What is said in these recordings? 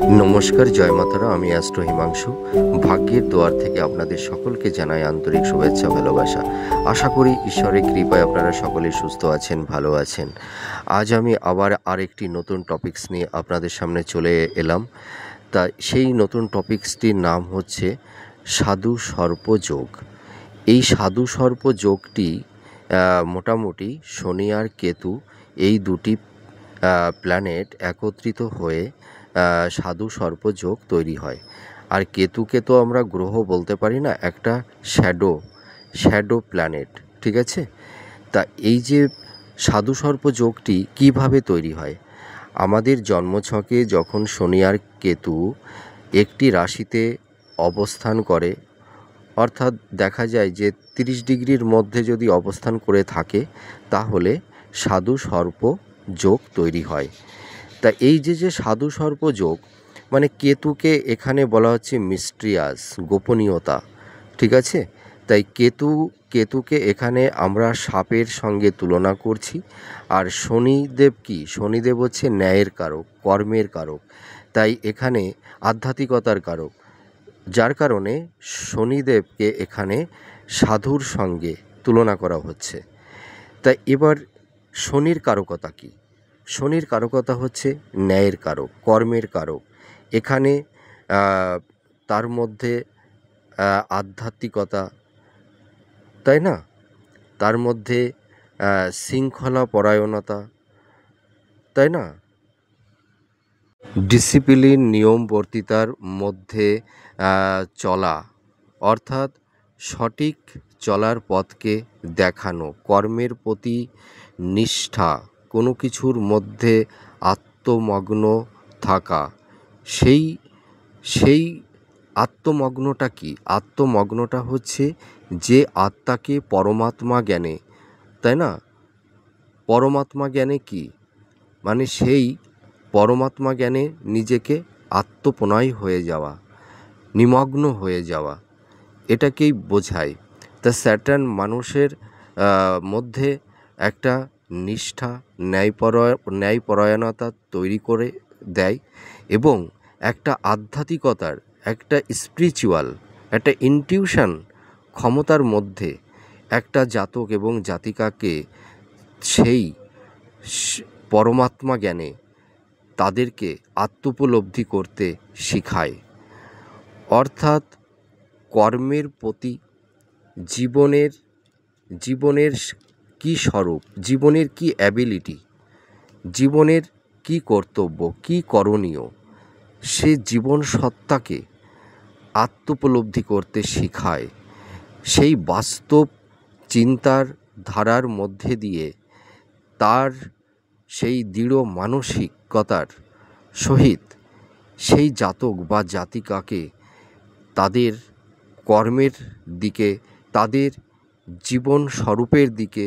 নমস্কার, জয় মাতারা। আমি অ্যাস্ট্রো হিমাংশু। ভাগ্যের দুয়ার থেকে আপনাদের সকলকে জানাই আন্তরিক শুভেচ্ছা, ভালোবাসা। আশা করি ঈশ্বরের কৃপায় আপনারা সকলেই সুস্থ আছেন, ভালো আছেন। আজ আমি আবার আরেকটি নতুন টপিকস নিয়ে আপনাদের সামনে চলে এলাম। তা সেই নতুন টপিকসটির নাম হচ্ছে সাধু সর্প যোগ। এই সাধু সর্প যোগটি মোটামুটি শনি আর কেতু, এই দুটি প্ল্যানেট একত্রিত হয়ে সাধু সর্প যোগ তৈরি হয়। আর কেতুকে তো আমরা গ্রহ বলতে পারি না, একটা শ্যাডো প্ল্যানেট, ঠিক আছে? তা এই যে সাধু সর্প যোগটি কিভাবে তৈরি হয়? আমাদের জন্মছকে যখন শনি আর কেতু একটি রাশিতে অবস্থান করে, অর্থাৎ দেখা যায় যে 30 ডিগ্রির মধ্যে যদি অবস্থান করে থাকে, তাহলে সাধু সর্প যোগ তৈরি হয়। তা এই যে সাধু সর্প যোগ, মানে কেতুকে এখানে বলা হচ্ছে মিস্ট্রিয়াস, গোপনীয়তা, ঠিক আছে? তাই কেতুকে এখানে আমরা সাপের সঙ্গে তুলনা করছি। আর শনিদেব কি? শনিদেব হচ্ছে ন্যায়ের কারক, কর্মের কারক, তাই এখানে আধ্যাত্মিকতার কারক। যার কারণে শনিদেবকে এখানে সাধুর সঙ্গে তুলনা করা হচ্ছে। তাই এবার শনির কারকতা কী? শনির কারকতা হচ্ছে ন্যায়ের কারক, কর্মের কারক। এখানে তার মধ্যে আধ্যাত্মিকতা, তাই না? তার মধ্যে শৃঙ্খলা পরায়ণতা, তাই না? ডিসিপ্লিন, নিয়মবর্তিতার মধ্যে চলা, অর্থাৎ সঠিক চলার পথকে দেখানো, কর্মের প্রতি নিষ্ঠা, কোনো কিছুর মধ্যে আত্মমগ্ন থাকা। সেই আত্মমগ্নটা কি? আত্মমগ্নটা হচ্ছে যে আত্মাকে পরমাত্মা জ্ঞানে, তাই না? পরমাত্মা জ্ঞানে কি? মানে সেই পরমাত্মা জ্ঞানে নিজেকে আত্মপ্রণয় হয়ে যাওয়া, নিমগ্ন হয়ে যাওয়া, এটাকেই বোঝায়। তা স্যাটার্ন মানুষের মধ্যে একটা নিষ্ঠা, ন্যায়পরায়ণতা তৈরি করে দেয় এবং একটা আধ্যাত্মিকতার, একটা স্পিরিচুয়াল, একটা ইনটিউশন ক্ষমতার মধ্যে একটা জাতক এবং জাতিকাকে সেই পরমাত্মা জ্ঞানে তাদেরকে আত্মোপলব্ধি করতে শেখায়। অর্থাৎ কর্মের প্রতি, জীবনের কী স্বরূপ, জীবনের কী অ্যাবিলিটি, জীবনের কী কর্তব্য, কী করণীয়, সে জীবন সত্তাকে আত্মোপলব্ধি করতে শেখায়। সেই বাস্তব চিন্তার ধারার মধ্যে দিয়ে তার সেই দৃঢ় মানসিকতার সহিত সেই জাতক বা জাতিকাকে তাদের কর্মের দিকে, তাদের জীবন স্বরূপের দিকে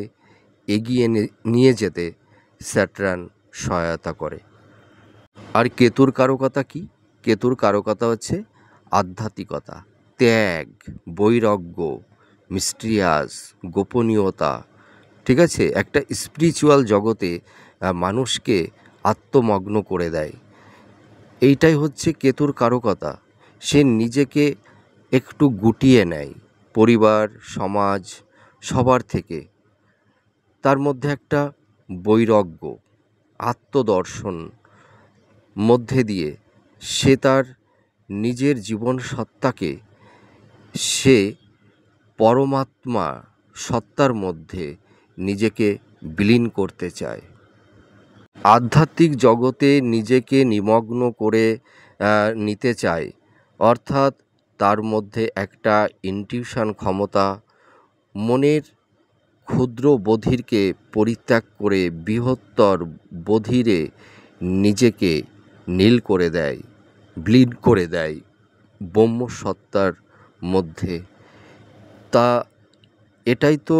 এগিয়ে নিয়ে যেতে স্যাটার্ন সহায়তা করে। আর কেতুর কারকতা কি? কেতুর কারকতা হচ্ছে আধ্যাত্মিকতা, ত্যাগ, বৈরাগ্য, মিস্ট্রিয়াস, গোপনীয়তা, ঠিক আছে? একটা স্পিরিচুয়াল জগতে মানুষকে আত্মমগ্ন করে দেয়। এইটাই হচ্ছে কেতুর কারকতা। সে নিজেকে একটু গুটিয়ে নেয় পরিবার, সমাজ, সবার থেকে। তার মধ্যে একটা বৈরাগ্য, আত্মদর্শন মধ্যে দিয়ে সে তার নিজের জীবন সত্তাকে সে পরমাত্মা সত্তার মধ্যে নিজেকে বিলীন করতে চায়। আধ্যাত্মিক জগতে নিজেকে নিমগ্ন করে নিতে চায়। অর্থাৎ তার মধ্যে একটা ইনটিউশন ক্ষমতা, মনের ক্ষুদ্র বধিরকে পরিত্যাগ করে বৃহত্তর বধিরে নিজেকে নীল করে দেয়, ব্লিড করে দেয় ব্রহ্মসত্তার মধ্যে। তা এটাই তো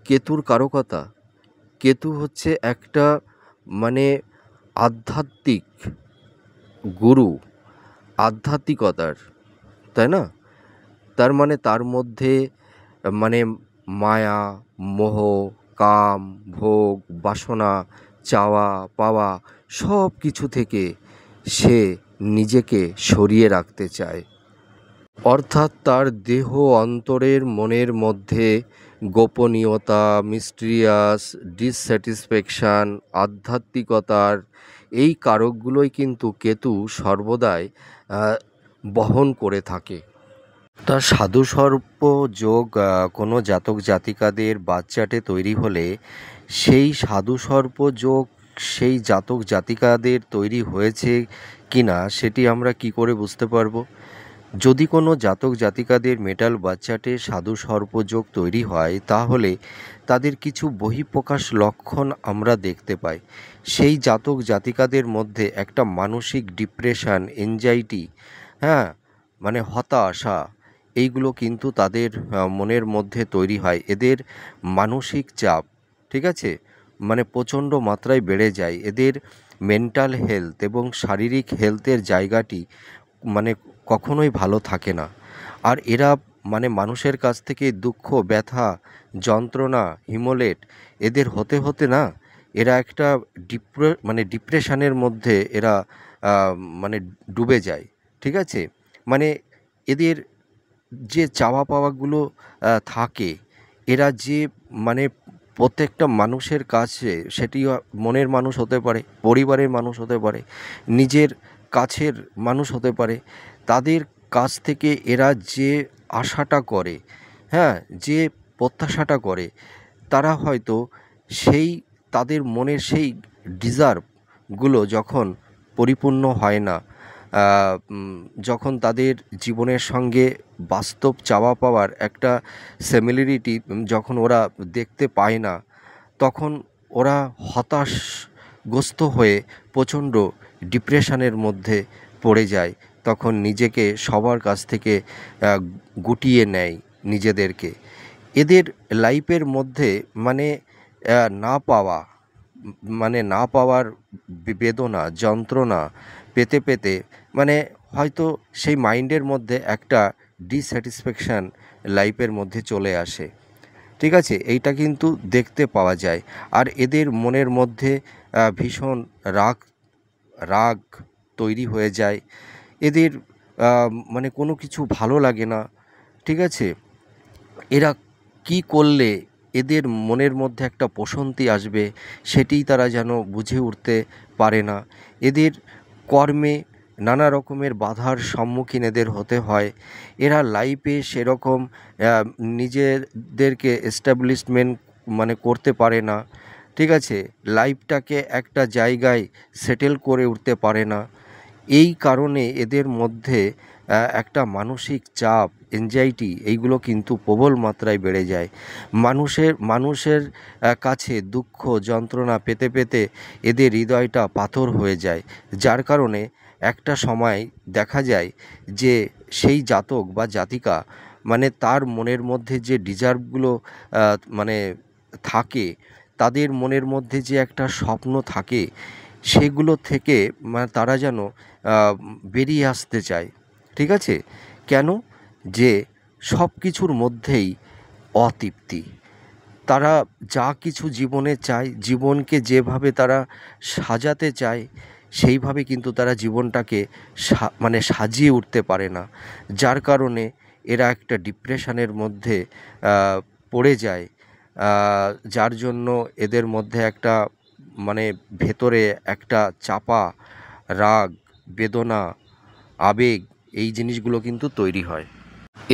কেতুর কারকতা। কেতু হচ্ছে একটা মানে আধ্যাত্মিক গুরু, আধ্যাত্মিকতার, তাই না? তার মানে তার মধ্যে মানে মায়া, মোহ, কাম, ভোগ, বাসনা, চাওয়া পাওয়া সব কিছু থেকে সে নিজেকে সরিয়ে রাখতে চায়, অর্থাৎ তার দেহ অন্তরের মনের মধ্যে গোপনীয়তা, মিস্টিরিয়াস, ডিসস্যাটিসফ্যাকশান, আধ্যাত্মিকতার এই কারকগুলোই কিন্তু কেতু সর্বদাই বহন করে থাকে। তা সাধুসর্প যোগ কোনো জাতক জাতিকাদের বাচ্চাটে তৈরি হলে সেই সাধুসর্প যোগ সেই জাতক জাতিকাদের তৈরি হয়েছে কিনা সেটি আমরা কি করে বুঝতে পারবো? যদি কোনো জাতক জাতিকাদের মেটাল বাচ্চাটে সাধু সর্পযোগ তৈরি হয়, তাহলে তাদের কিছু বহিঃপ্রকাশ লক্ষণ আমরা দেখতে পাই। সেই জাতক জাতিকাদের মধ্যে একটা মানসিক ডিপ্রেশন, এনজাইটি, হ্যাঁ, মানে হতাশা, এইগুলো কিন্তু তাদের মনের মধ্যে তৈরি হয়। এদের মানসিক চাপ, ঠিক আছে, মানে প্রচণ্ড মাত্রায় বেড়ে যায়। এদের মেন্টাল হেলথ এবং শারীরিক হেলথের জায়গাটি মানে কখনোই ভালো থাকে না। আর এরা মানে মানুষের কাছ থেকে দুঃখ, ব্যথা, যন্ত্রণা, হিমোলেট এদের হতে হতে না এরা একটা ডিপ্রেশনের মধ্যে এরা মানে ডুবে যায়, ঠিক আছে। মানে এদের যে চাওয়া পাওয়াগুলো থাকে, এরা যে মানে প্রত্যেকটা মানুষের কাছে, সেটি মনের মানুষ হতে পারে, পরিবারের মানুষ হতে পারে, নিজের কাছের মানুষ হতে পারে, তাদের কাছ থেকে এরা যে আশাটা করে, হ্যাঁ, যে প্রত্যাশাটা করে, তারা হয়তো সেই তাদের মনের সেই ডিজার্ভগুলো যখন পরিপূর্ণ হয় না, যখন তাদের জীবনের সঙ্গে বাস্তব চাওয়া পাওয়ার একটা সিমিলারিটি যখন ওরা দেখতে পায় না, তখন ওরা হতাশগ্রস্ত হয়ে প্রচণ্ড ডিপ্রেশনের মধ্যে পড়ে যায়। তখন নিজেকে সবার কাছ থেকে গুটিয়ে নেয় নিজেদেরকে। এদের লাইফের মধ্যে মানে না পাওয়া, মানে না পাওয়ার বেদনা, যন্ত্রণা পেতে পেতে মানে হয়তো সেই মাইন্ডের মধ্যে একটা ডিস্যাটিসফ্যাকশান লাইফের মধ্যে চলে আসে, ঠিক আছে। এইটা কিন্তু দেখতে পাওয়া যায়। আর এদের মনের মধ্যে ভীষণ রাগ রাগ তৈরি হয়ে যায়। এদের মানে কোনো কিছু ভালো লাগে না, ঠিক আছে। এরা কি করলে এদের মনের মধ্যে একটা প্রশান্তি আসবে, সেটিই তারা যেন বুঝে উঠতে পারে না। এদের কর্মে নানা রকমের বাধার সম্মুখীন এদের হতে হয়। এরা লাইফে সেরকম নিজেদেরকে এস্টাবলিশমেন্ট মানে করতে পারে না, ঠিক আছে। লাইফটাকে একটা জায়গায় সেটেল করে উঠতে পারে না। এই কারণে এদের মধ্যে একটা মানসিক চাপ, এনজাইটি এইগুলো কিন্তু প্রবল মাত্রায় বেড়ে যায়। মানুষের কাছে দুঃখ যন্ত্রণা পেতে পেতে এদের হৃদয়টা পাথর হয়ে যায়। যার কারণে একটা সময় দেখা যায় যে সেই জাতক বা জাতিকা মানে তার মনের মধ্যে যে ডিজার্ভগুলো মানে থাকে, তাদের মনের মধ্যে যে একটা স্বপ্ন থাকে, সেগুলো থেকে মানে তারা যেন বেরিয়ে আসতে চায়, ঠিক আছে। কেন? যে সব কিছুর মধ্যেই অতৃপ্তি। তারা যা কিছু জীবনে চায়, জীবনকে যেভাবে তারা সাজাতে চায়, সেইভাবে কিন্তু তারা জীবনটাকে মানে সাজিয়ে উঠতে পারে না। যার কারণে এরা একটা ডিপ্রেশনের মধ্যে পড়ে যায়। যার জন্য এদের মধ্যে একটা মানে ভেতরে একটা চাপা রাগ, বেদনা, আবেগ এই জিনিসগুলো কিন্তু তৈরি হয়।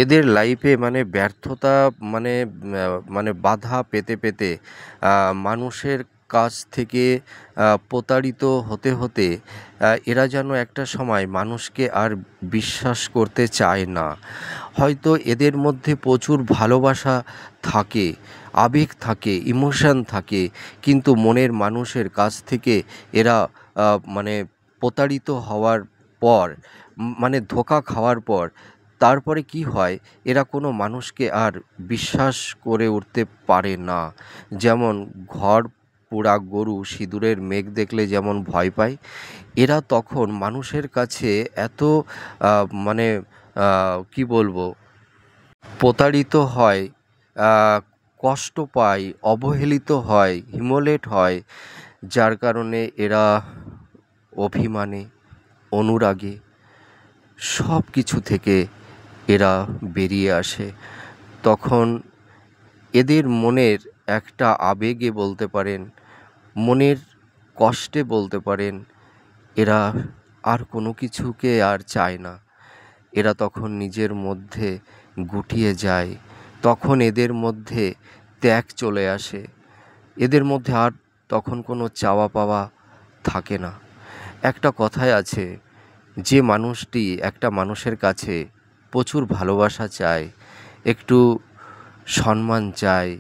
এদের লাইফে মানে ব্যর্থতা মানে মানে বাধা পেতে পেতে মানুষের কাছ থেকে প্রতারিত হতে হতে এরা যেন একটা সময় মানুষকে আর বিশ্বাস করতে চায় না। হয়তো এদের মধ্যে প্রচুর ভালোবাসা থাকে, আবেগ থাকে, ইমোশন থাকে, কিন্তু মনের মানুষের কাছ থেকে এরা মানে প্রতারিত হওয়ার পর, মানে ধোঁকা খাওয়ার পর তারপরে কি হয়, এরা কোনো মানুষকে আর বিশ্বাস করে উঠতে পারে না। যেমন ঘর পোড়া গরু সিঁদুরের মেঘ দেখলে যেমন ভয় পায়, এরা তখন মানুষের কাছে এত মানে কি বলবো, প্রতারিত হয়, কষ্ট পায়, অবহেলিত হয়, হিমোলেট হয়, যার কারণে এরা অভিমানে, অনুরাগে সব কিছু থেকে এরা বেরিয়ে আসে। তখন এদের মনের একটা আবেগে বলতে পারেন, মনের কষ্টে বলতে পারেন, এরা আর কোনো কিছুকে আর চায় না। এরা তখন নিজের মধ্যে গুটিয়ে যায়। তখন এদের মধ্যে ত্যাগ চলে আসে। এদের মধ্যে আর তখন কোনো চাওয়া পাওয়া থাকে না। একটা কথাই আছে, যে মানুষটি একটা মানুষের কাছে প্রচুর ভালোবাসা চায়, একটু সম্মান চায়,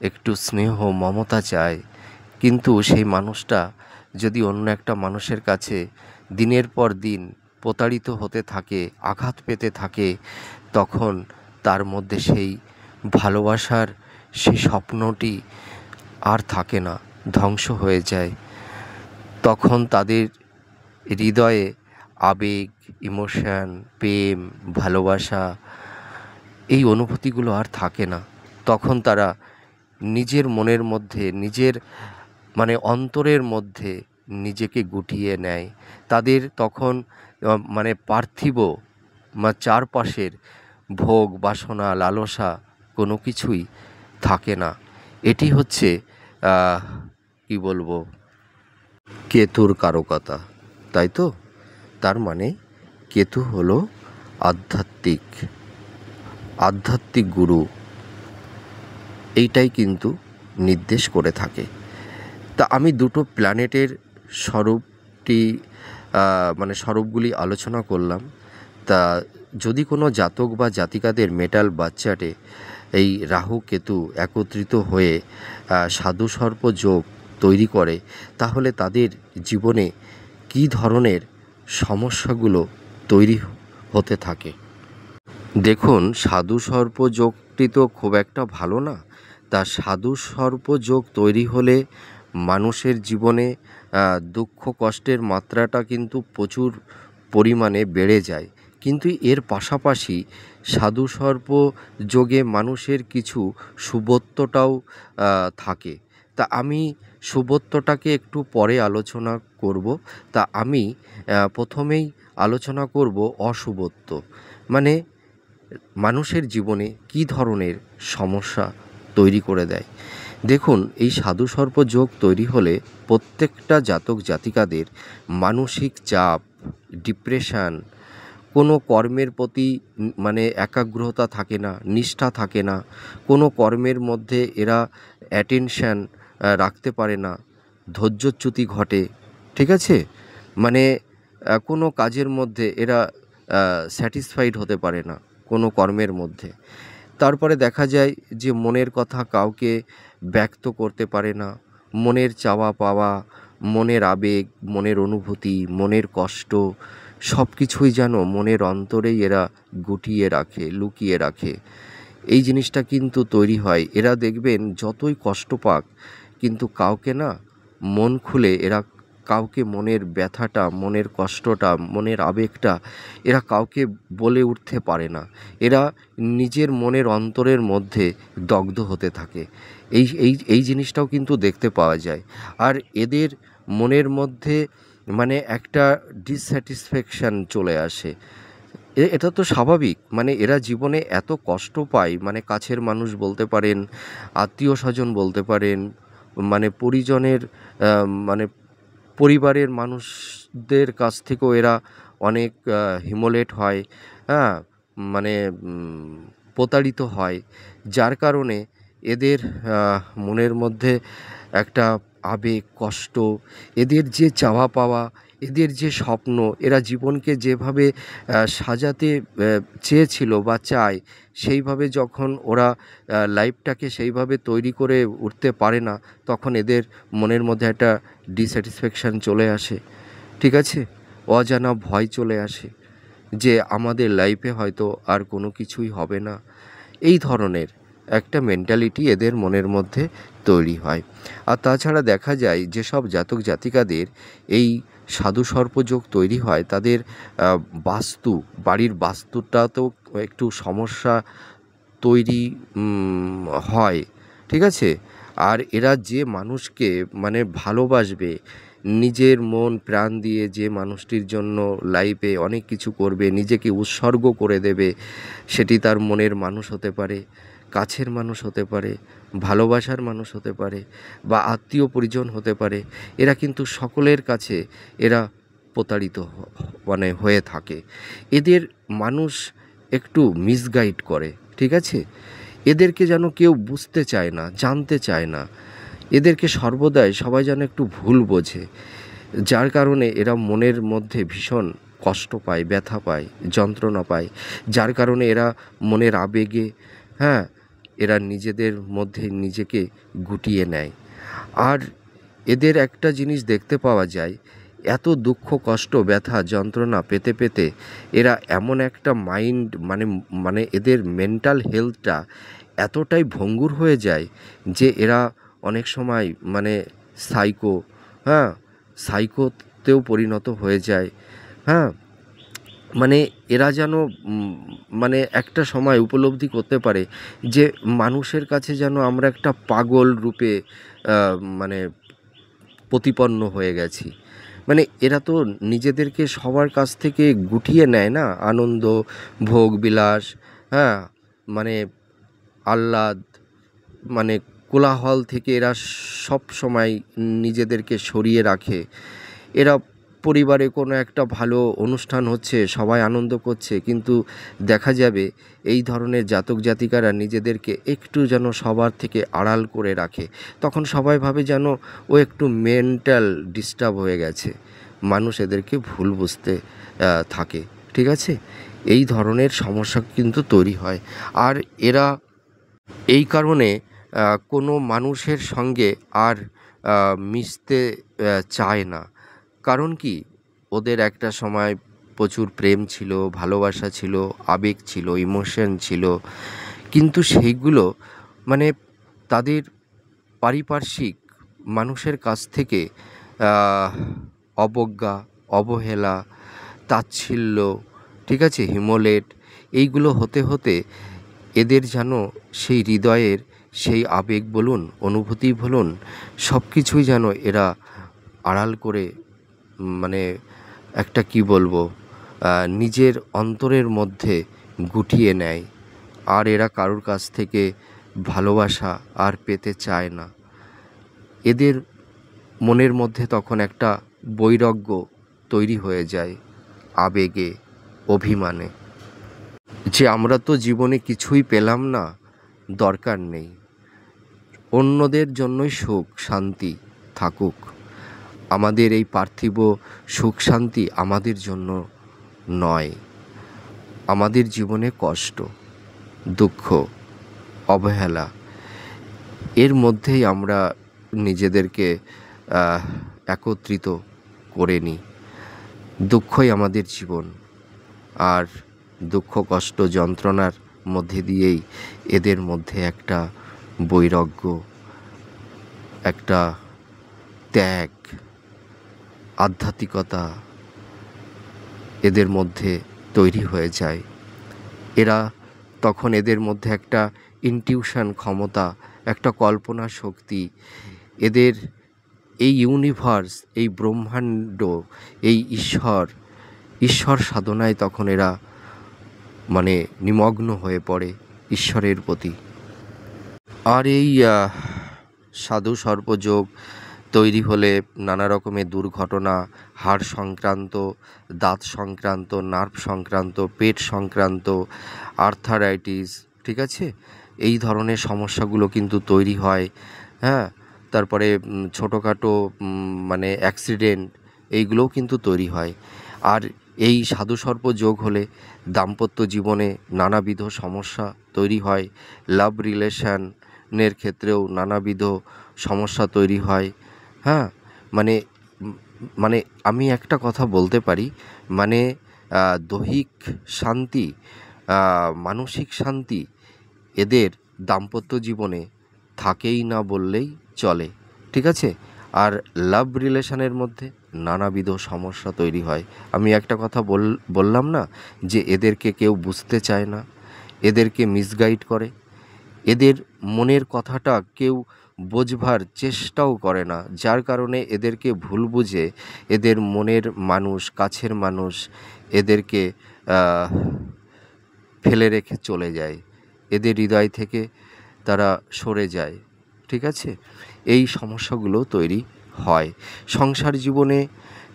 একটু স্নেহ মমতা চায়, কিন্তু সেই মানুষটা যদি অন্য একটা মানুষের কাছে দিনের পর দিন প্রতারিত হতে থাকে, আঘাত পেতে থাকে, তখন তার মধ্যে সেই ভালোবাসার সেই স্বপ্নটি আর থাকে না, ধ্বংস হয়ে যায়। তখন তাদের হৃদয়ে আবেগ, ইমোশন, প্রেম, ভালোবাসা, এই অনুভূতিগুলো আর থাকে না। তখন তারা নিজের মনের মধ্যে, নিজের অন্তরের মধ্যে নিজেকে গুটিয়ে নেয়। তাদের তখন পার্থিব চারপাশের ভোগ বাসনা লালসা কোনো কিছুই থাকে না। এটি হচ্ছে কি বলবো, কেতুর কারকতা, তাই তো? তার মানে কেতু হলো আধ্যাত্মিক গুরু, এইটাই কিন্তু নির্দেশ করে থাকে। তা আমি দুটো প্ল্যানেটের স্বরূপগুলি আলোচনা করলাম। তা যদি কোনো জাতক বা জাতিকাদের মেটাল বাচ্চাটে এই রাহু কেতু একত্রিত হয়ে সাধু সর্প যোগ তৈরি করে, তাহলে তাদের জীবনে কী ধরনের সমস্যাগুলো তৈরি হতে থাকে? দেখুন, সাধু সর্প যোগটি তো খুব একটা ভালো না। তা সাধু সর্প যোগ তৈরি হলে মানুষের জীবনে দুঃখ কষ্টের মাত্রাটা কিন্তু প্রচুর পরিমাণে বেড়ে যায়। কিন্তু এর পাশাপাশি সাধু সর্প যোগে মানুষের কিছু শুভত্বটাও থাকে। তা আমি শুভত্বটাকে একটু পরে আলোচনা করব। তা আমি প্রথমেই আলোচনা করব অশুভত্ব, মানে মানুষের জীবনে কী ধরনের সমস্যা তৈরি করে দেয়। দেখুন, এই সাধু সর্প যোগ তৈরি হলে প্রত্যেকটা জাতক জাতিকাদের মানসিক চাপ, ডিপ্রেশন, কোনো কর্মের প্রতি একাগ্রতা থাকে না, নিষ্ঠা থাকে না, কোনো কর্মের মধ্যে এরা অ্যাটেনশান রাখতে পারে না, ধৈর্যচ্যুতি ঘটে, ঠিক আছে? কোনো কাজের মধ্যে এরা স্যাটিসফাইড হতে পারে না, কোনো কর্মের মধ্যে। তারপরে দেখা যায় যে মনের কথা কাউকে ব্যক্ত করতে পারে না। মনের চাওয়া পাওয়া, মনের আবেগ, মনের অনুভূতি, মনের কষ্ট সব কিছুই যেন মনের অন্তরেই এরা গুটিয়ে রাখে, লুকিয়ে রাখে। এই জিনিসটা কিন্তু তৈরি হয়। এরা দেখবেন যতই কষ্ট পাক, কিন্তু কাউকে না মন খুলে এরা কাউকে মনের ব্যথাটা, মনের কষ্টটা, মনের আবেগটা এরা কাউকে বলে উঠতে পারে না। এরা নিজের মনের অন্তরের মধ্যে দগ্ধ হতে থাকে। এই এই এই জিনিসটাও কিন্তু দেখতে পাওয়া যায়। আর এদের মনের মধ্যে একটা ডিসস্যাটিসফ্যাকশান চলে আসে। এটা তো স্বাভাবিক। এরা জীবনে এত কষ্ট পায়, কাছের মানুষ বলতে পারেন, আত্মীয় স্বজন বলতে পারেন, পরিজনের মানে পরিবারের মানুষদের কাছ থেকেও এরা অনেক হিমোলেট হয়, হ্যাঁ, মানে প্রতারিত হয়। যার কারণে এদের মনের মধ্যে একটা আবেগ, কষ্ট, এদের যে চাওয়া পাওয়া, এদের যে স্বপ্ন, এরা জীবনকে যেভাবে সাজাতে চেয়েছিল বা চায়, সেইভাবে যখন ওরা লাইফটাকে সেইভাবে তৈরি করে উঠতে পারে না, তখন এদের মনের মধ্যে একটা ডিস্যাটিসফ্যাকশান চলে আসে, ঠিক আছে? অজানা ভয় চলে আসে যে আমাদের লাইফে হয়তো আর কোনো কিছুই হবে না। এই ধরনের একটা মেন্টালিটি এদের মনের মধ্যে তৈরি হয়। আর তাছাড়া দেখা যায় যেসব জাতক জাতিকাদের এই সাধু সর্পযোগ তৈরি হয়, তাদের বাড়ির বাস্তুটাতেও একটু সমস্যা তৈরি হয়, ঠিক আছে? আর এরা যে মানুষকে ভালোবাসবে, নিজের মন প্রাণ দিয়ে যে মানুষটির জন্য লাইফে অনেক কিছু করবে, নিজেকে উৎসর্গ করে দেবে, সেটি তার মনের মানুষ হতে পারে, কাছের মানুষ হতে পারে, ভালোবাসার মানুষ হতে পারে, বা আত্মীয় পরিজন হতে পারে। এরা কিন্তু সকলের কাছে এরা প্রতারিত মানে হয়ে থাকে। এদের মানুষ একটু মিসগাইড করে, ঠিক আছে? এদেরকে যেন কেউ বুঝতে চায় না, জানতে চায় না। এদেরকে সর্বদাই সবাই যেন একটু ভুল বোঝে, যার কারণে এরা মনের মধ্যে ভীষণ কষ্ট পায়, ব্যথা পায়, যন্ত্রণা পায়, যার কারণে এরা মনের আবেগে, হ্যাঁ, এরা নিজেদের মধ্যে নিজেকে গুটিয়ে নেয়। আর এদের একটা জিনিস দেখতে পাওয়া যায়, এত দুঃখ কষ্ট ব্যথা যন্ত্রণা পেতে পেতে এরা এমন একটা মাইন্ড মানে এদের মেন্টাল হেলথটা এতটাই ভঙ্গুর হয়ে যায় যে এরা অনেক সময় মানে সাইকো, হ্যাঁ, সাইকোতেও পরিণত হয়ে যায়। হ্যাঁ, মানে এরা যেন মানে একটা সময় উপলব্ধি করতে পারে যে মানুষের কাছে যেন আমরা একটা পাগল রূপে মানে প্রতিপন্ন হয়ে গেছি। মানে এরা তো নিজেদেরকে সবার কাছ থেকে গুটিয়ে নেয় না, আনন্দ, ভোগ বিলাস, হ্যাঁ, মানে আহ্লাদ, মানে কোলাহল থেকে এরা সব সময় নিজেদেরকে সরিয়ে রাখে। এরা পরিবারে কোনো একটা ভালো অনুষ্ঠান হচ্ছে, সবাই আনন্দ করছে, কিন্তু দেখা যাবে এই ধরনের জাতক জাতিকারা নিজেদেরকে একটু যেন সবার থেকে আড়াল করে রাখে। তখন সবাই ভাবে যেন ও একটু মেন্টাল ডিস্টার্ব হয়ে গেছে। মানুষ এদেরকে ভুল বুঝতে থাকে, ঠিক আছে? এই ধরনের সমস্যা কিন্তু তৈরি হয়। আর এরা এই কারণে কোনো মানুষের সঙ্গে আর মিশতে চায় না। কারণ কি, ওদের একটা সময় প্রচুর প্রেম ছিল, ভালোবাসা ছিল, আবেগ ছিল, ইমোশন ছিল, কিন্তু সেইগুলো মানে তাদের পারিপার্শ্বিক মানুষের কাছ থেকে অবজ্ঞা, অবহেলা, তাচ্ছিল্য, ঠিক আছে, হিমোলেট, এইগুলো হতে হতে এদের যেন সেই হৃদয়ের সেই আবেগ বলুন, অনুভূতি বলুন, সব কিছুই যেন এরা আড়াল করে মানে একটা কি বলবো, নিজের অন্তরের মধ্যে গুটিয়ে নেয়। আর এরা কারোর কাছ থেকে ভালোবাসা আর পেতে চায় না। এদের মনের মধ্যে তখন একটা বৈরাগ্য তৈরি হয়ে যায়, আবেগে, অভিমানে, যে আমরা তো জীবনে কিছুই পেলাম না, দরকার নেই, অন্যদের জন্যই সুখ শান্তি থাকুক, আমাদের এই পার্থিব সুখ শান্তি আমাদের জন্য নয়। আমাদের জীবনে কষ্ট, দুঃখ, অবহেলা, এর মধ্যেই আমরা নিজেদেরকে একত্রিত করে নিই। দুঃখই আমাদের জীবন, আর দুঃখ কষ্ট যন্ত্রণার মধ্যে দিয়েই এদের মধ্যে একটা বৈরাগ্য, একটা ত্যাগ, আধ্যাত্মিকতা এদের মধ্যে তৈরি হয়ে যায়। এরা তখন এদের মধ্যে একটা ইনটিউশন ক্ষমতা, একটা কল্পনা শক্তি, এদের এই ইউনিভার্স, এই ব্রহ্মাণ্ড, এই ঈশ্বর সাধনায় তখন এরা মানে নিমগ্ন হয়ে পড়ে ঈশ্বরের প্রতি। আর এই সাধু সর্পযোগ তৈরি হলে নানা রকমের দুর্ঘটনা, হাড় সংক্রান্ত, দাঁত সংক্রান্ত, নার্ভ সংক্রান্ত, পেট সংক্রান্ত, আর্থারাইটিস, ঠিক আছে, এই ধরনের সমস্যাগুলো কিন্তু তৈরি হয়। হ্যাঁ, তারপরে ছোটোখাটো মানে অ্যাক্সিডেন্ট, এইগুলোও কিন্তু তৈরি হয়। আর এই সাধুসর্প যোগ হলে দাম্পত্য জীবনে নানাবিধ সমস্যা তৈরি হয়, লাভ রিলেশনের ক্ষেত্রেও নানাবিধ সমস্যা তৈরি হয়। হ্যাঁ, মানে মানে আমি একটা কথা বলতে পারি, মানে দৈহিক শান্তি, মানসিক শান্তি এদের দাম্পত্য জীবনে থাকেই না বললেই চলে, ঠিক আছে? আর লাভ রিলেশনের মধ্যে নানাবিধ সমস্যা তৈরি হয়। আমি একটা কথা বললাম না যে এদেরকে কেউ বুঝতে চায় না, এদেরকে মিসগাইড করে, এদের মনের কথাটা কেউ বোঝবার চেষ্টাও করে না, যার কারণে এদেরকে ভুল বুঝে এদের মনের মানুষ, কাছের মানুষ এদেরকে ফেলে রেখে চলে যায়, এদের হৃদয় থেকে তারা সরে যায়। ঠিক আছে, এই সমস্যাগুলো তৈরি হয় সংসার জীবনে।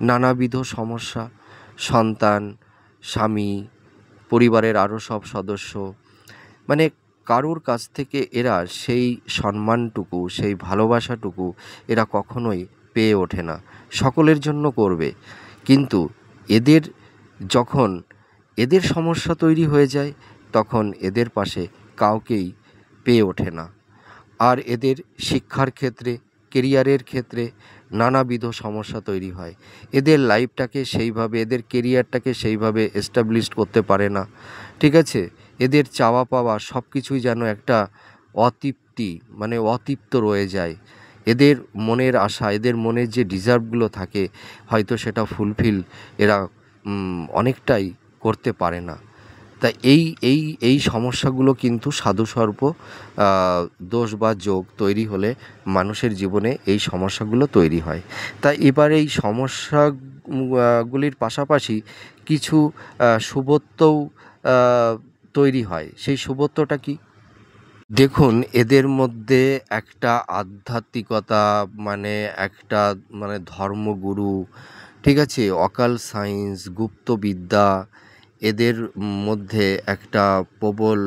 নানাবিধ সমস্যা, সন্তান, স্বামী, পরিবারের আরও সব সদস্য, মানে কারোর কাছ থেকে এরা সেই সম্মানটুকু, সেই ভালোবাসাটুকু এরা কখনোই পেয়ে ওঠে না। সকলের জন্য করবে, কিন্তু এদের যখন এদের সমস্যা তৈরি হয়ে যায় তখন এদের পাশে কাউকেই পেয়ে ওঠে না। আর এদের শিক্ষার ক্ষেত্রে, কেরিয়ারের ক্ষেত্রে নানাবিধ সমস্যা তৈরি হয়। এদের লাইফটাকে সেইভাবে, এদের কেরিয়ারটাকে সেইভাবে এস্টাবলিশড করতে পারে না। ঠিক আছে, এদের চাওয়া পাওয়া সব কিছুই যেন একটা অতৃপ্তি, মানে অতৃপ্ত রয়ে যায়। এদের মনের আশা, এদের মনের যে ডিজার্ভগুলো থাকে হয়তো সেটা ফুলফিল এরা অনেকটাই করতে পারে না। তা এই সমস্যাগুলো কিন্তু সাধুসর্প দোষ বা যোগ তৈরি হলে মানুষের জীবনে এই সমস্যাগুলো তৈরি হয়। তাই এবার এই সমস্যাগুলির পাশাপাশি কিছু শুভত্বও তৈরি হয়। সেই শুভত্বটা কি? দেখুন, এদের মধ্যে একটা আধ্যাত্মিকতা, মানে একটা ধর্মগুরু, ঠিক আছে, অকাল সায়েন্স, গুপ্তবিদ্যা, এদের মধ্যে একটা প্রবল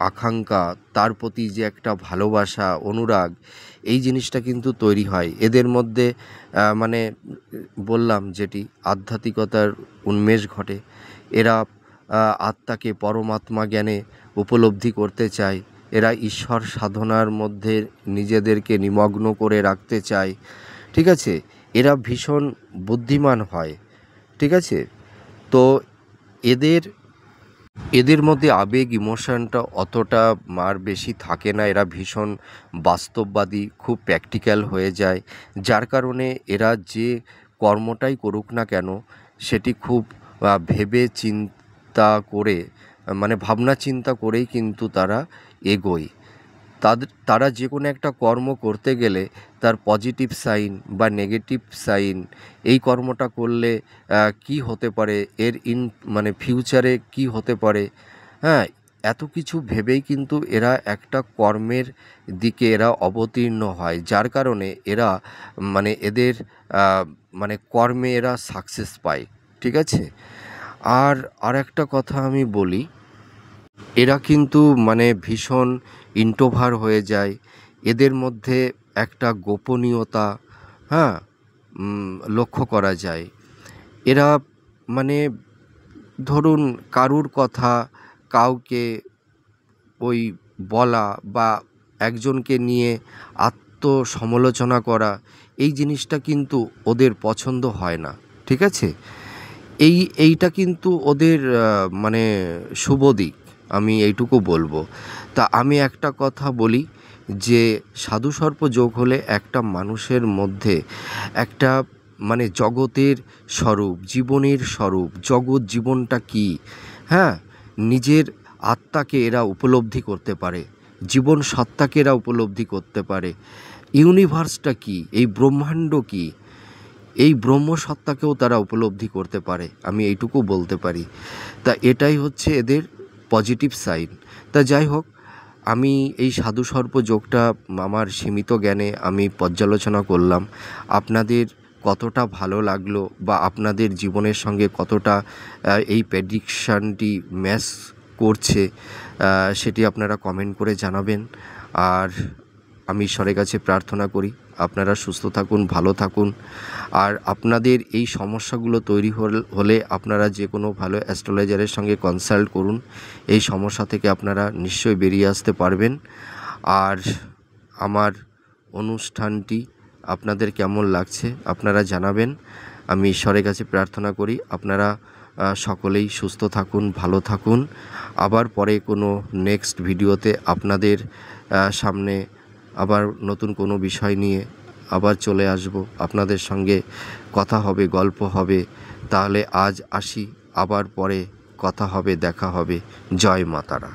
আকাঙ্ক্ষা, তার প্রতি যে একটা ভালোবাসা, অনুরাগ, এই জিনিসটা কিন্তু তৈরি হয় এদের মধ্যে। মানে বললাম যেটি আধ্যাত্মিকতার উন্মেষ ঘটে। এরা আত্মাকে পরমাত্মা জ্ঞানে উপলব্ধি করতে চায়। এরা ঈশ্বর সাধনার মধ্যে নিজেদেরকে নিমগ্ন করে রাখতে চায়। ঠিক আছে, এরা ভীষণ বুদ্ধিমান হয়। ঠিক আছে, তো এদের মধ্যে আবেগ, ইমোশনটা অতটা আর বেশি থাকে না। এরা ভীষণ বাস্তববাদী, খুব প্র্যাকটিক্যাল হয়ে যায়, যার কারণে এরা যে কর্মটাই করুক না কেন সেটি খুব ভেবে চিন্তা করে, মানে ভাবনা চিন্তা করেই কিন্তু তারা এগোয়। তারা যে কোনো একটা কর্ম করতে গেলে তার পজিটিভ সাইন বা নেগেটিভ সাইন, এই কর্মটা করলে কি হতে পারে, এর মানে ফিউচারে কি হতে পারে, হ্যাঁ, এত কিছু ভেবেই কিন্তু এরা একটা কর্মের দিকে এরা অবতীর্ণ হয়, যার কারণে এরা মানে এদের মানে কর্মে এরা সাকসেস পায়। ঠিক আছে, আর একটা কথা আমি বলি, এরা কিন্তু মানে ভীষণ ইন্ট্রোভার হয়ে যায়। এদের মধ্যে একটা গোপনীয়তা, হ্যাঁ, লক্ষ্য করা যায়। এরা মানে ধরুন কারুর কথা কাউকে ওই বলা বা একজনকে নিয়ে আত্মসমালোচনা করা, এই জিনিসটা কিন্তু ওদের পছন্দ হয় না। ঠিক আছে, এইটা কিন্তু ওদের মানে শুভ দিক, আমি এইটুকু বলবো। তা আমি একটা কথা বলি যে সাধুসর্প যোগ হলে একটা মানুষের মধ্যে একটা মানে জগতের স্বরূপ, জীবনের স্বরূপ, জগৎ জীবনটা কী, হ্যাঁ, নিজের আত্মাকে এরা উপলব্ধি করতে পারে, জীবন সত্তাকে এরা উপলব্ধি করতে পারে, ইউনিভার্সটা কী, এই ব্রহ্মাণ্ড কী, এই ব্রহ্মসত্তাকেও তারা উপলব্ধি করতে পারে, আমি এইটুকু বলতে পারি। তা এটাই হচ্ছে এদের পজিটিভ সাইন। তা যাই হোক, আমি এই সাধুসর্প যোগটা আমার সীমিত জ্ঞানে আমি পর্যালোচনা করলাম। আপনাদের কতটা ভালো লাগলো বা আপনাদের জীবনের সঙ্গে কতটা এই প্রেডিকশানটি ম্যাচ করছে সেটি আপনারা কমেন্ট করে জানাবেন। আর আমি ঈশ্বরের কাছে প্রার্থনা করি আপনারা সুস্থ থাকুন, ভালো থাকুন। আর আপনাদের এই সমস্যাগুলো তৈরি হলে আপনারা যে কোনো ভালো অ্যাস্ট্রোলজারের সঙ্গে কনসাল্ট করুন। এই সমস্যা থেকে আপনারা নিশ্চয়ই বেরিয়ে আসতে পারবেন। আর আমার অনুষ্ঠানটি আপনাদের কেমন লাগছে আপনারা জানাবেন। আমি ঈশ্বরের কাছে প্রার্থনা করি আপনারা সকলেই সুস্থ থাকুন, ভালো থাকুন। আবার পরে কোনো নেক্সট ভিডিওতে আপনাদের সামনে আবার নতুন কোনো বিষয় নিয়ে আবার চলে আসব, আপনাদের সঙ্গে কথা হবে, গল্প হবে। তাহলে আজ আসি, আবার পরে কথা হবে, দেখা হবে। জয় মা তারা।